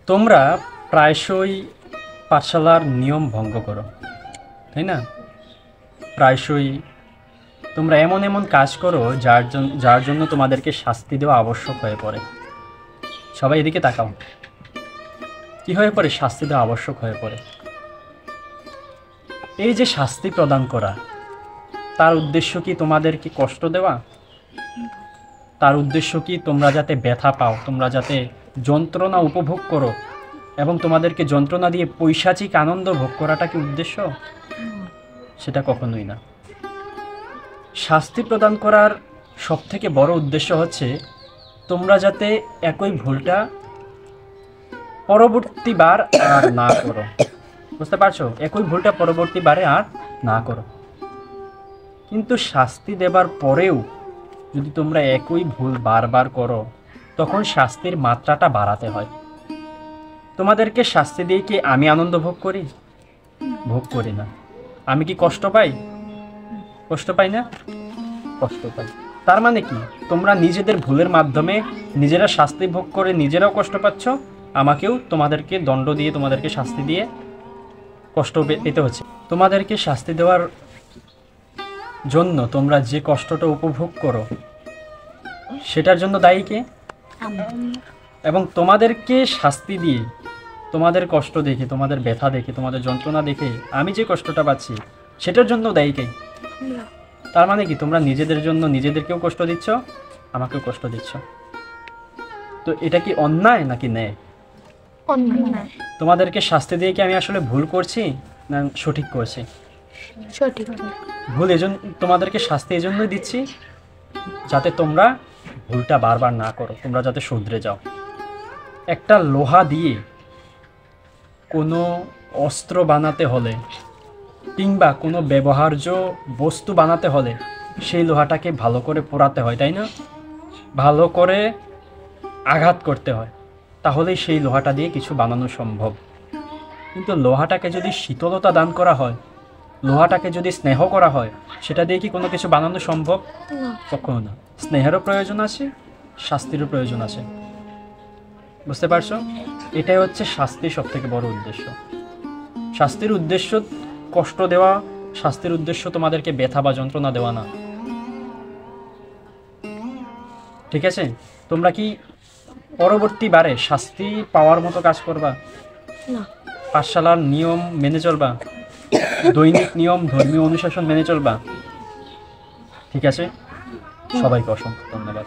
তোমরা প্রায়শই পাঠশালার নিয়ম ভঙ্গ করো, তাই না? প্রায়শই তোমরা এমন এমন কাজ করো যার জন্য তোমাদেরকে শাস্তি দেওয়া আবশ্যক হয়ে পড়ে। সবাই এদিকে তাকাও, কি হয়ে পড়ে? শাস্তি দেওয়া আবশ্যক হয়ে পড়ে। এই যে শাস্তি প্রদান করা, তার উদ্দেশ্য কি তোমাদেরকে কষ্ট দেওয়া? তার উদ্দেশ্য কি তোমরা যাতে ব্যথা পাও, তোমরা যাতে যন্ত্রণা উপভোগ করো এবং তোমাদেরকে যন্ত্রণা দিয়ে পৈশাচিক আনন্দ ভোগ করাটা কি উদ্দেশ্য? সেটা কখনোই না। শাস্তি প্রদান করার সবথেকে বড় উদ্দেশ্য হচ্ছে তোমরা যাতে একই ভুলটা পরবর্তীবার আর না করো। বুঝতে পারছো? একই ভুলটা পরবর্তীবারে আর না করো। কিন্তু শাস্তি দেবার পরেও যদি তোমরা একই ভুল বারবার করো, তখন শাস্তির মাত্রাটা বাড়াতে হয়। তোমাদেরকে শাস্তি দিয়ে কি আমি আনন্দ ভোগ করি? ভোগ করি না। আমি কি কষ্ট পাই? কষ্ট পাই না? কষ্ট পাই। তার মানে কি? তোমরা নিজেদের ভুলের মাধ্যমে নিজেরা শাস্তি ভোগ করে নিজেরাও কষ্ট পাচ্ছ, আমাকেও তোমাদেরকে দণ্ড দিয়ে, তোমাদেরকে শাস্তি দিয়ে কষ্ট পেতে হচ্ছে। তোমাদেরকে শাস্তি দেওয়ার জন্য তোমরা যে কষ্টটা উপভোগ করো, সেটার জন্য দায়ী কে? এবং তোমাদেরকে শাস্তি দিয়ে, তোমাদের কষ্ট দেখে, তোমাদের ব্যথা দেখে, তোমাদের যন্ত্রণা দেখে আমি যে কষ্টটা পাচ্ছি, সেটার জন্য দায়ী কে? তার মানে কি? তোমরা নিজেদের জন্য নিজেদেরকেও কষ্ট দিচ্ছ, আমাকেও কষ্ট দিচ্ছ। তো এটা কি অন্যায় নাকি ন্যায়? অন্যায়। তোমাদেরকে শাস্তি দিয়ে কি আমি আসলে ভুল করছি না সঠিক করছি? সঠিক। ভুল এজন্য তোমাদেরকে শাস্তি এজন্যই দিচ্ছি যাতে তোমরা ভুলটা বারবার না করো, তোমরা যাতে শুধরে যাও। একটা লোহা দিয়ে কোনো অস্ত্র বানাতে হলে কিংবা কোনো ব্যবহার্য বস্তু বানাতে হলে সেই লোহাটাকে ভালো করে পোড়াতে হয়, তাই না? ভালো করে আঘাত করতে হয়, তাহলেই সেই লোহাটা দিয়ে কিছু বানানো সম্ভব। কিন্তু লোহাটাকে যদি শীতলতা দান করা হয়, লোহাটাকে যদি স্নেহ করা হয়, সেটা দিয়ে কি কোনো কিছু বানানো সম্ভব? কখনো না। স্নেহেরও প্রয়োজন আছে, শাস্তিরও প্রয়োজন আছে। বুঝতে পারছো? এটাই হচ্ছে শাস্তির সবথেকে বড় উদ্দেশ্য। শাস্তির উদ্দেশ্য কষ্ট দেওয়া, শাস্তির উদ্দেশ্য তোমাদেরকে ব্যথা বা যন্ত্রণা দেওয়া না। ঠিক আছে? তোমরা কি পরবর্তীবারে শাস্তি পাওয়ার মতো কাজ করবা? না। পাঠশালার নিয়ম মেনে চলবা, দৈনিক নিয়ম, ধর্মীয় অনুশাসন মেনে চলবা। ঠিক আছে? সবাইকে অসংখ্য ধন্যবাদ।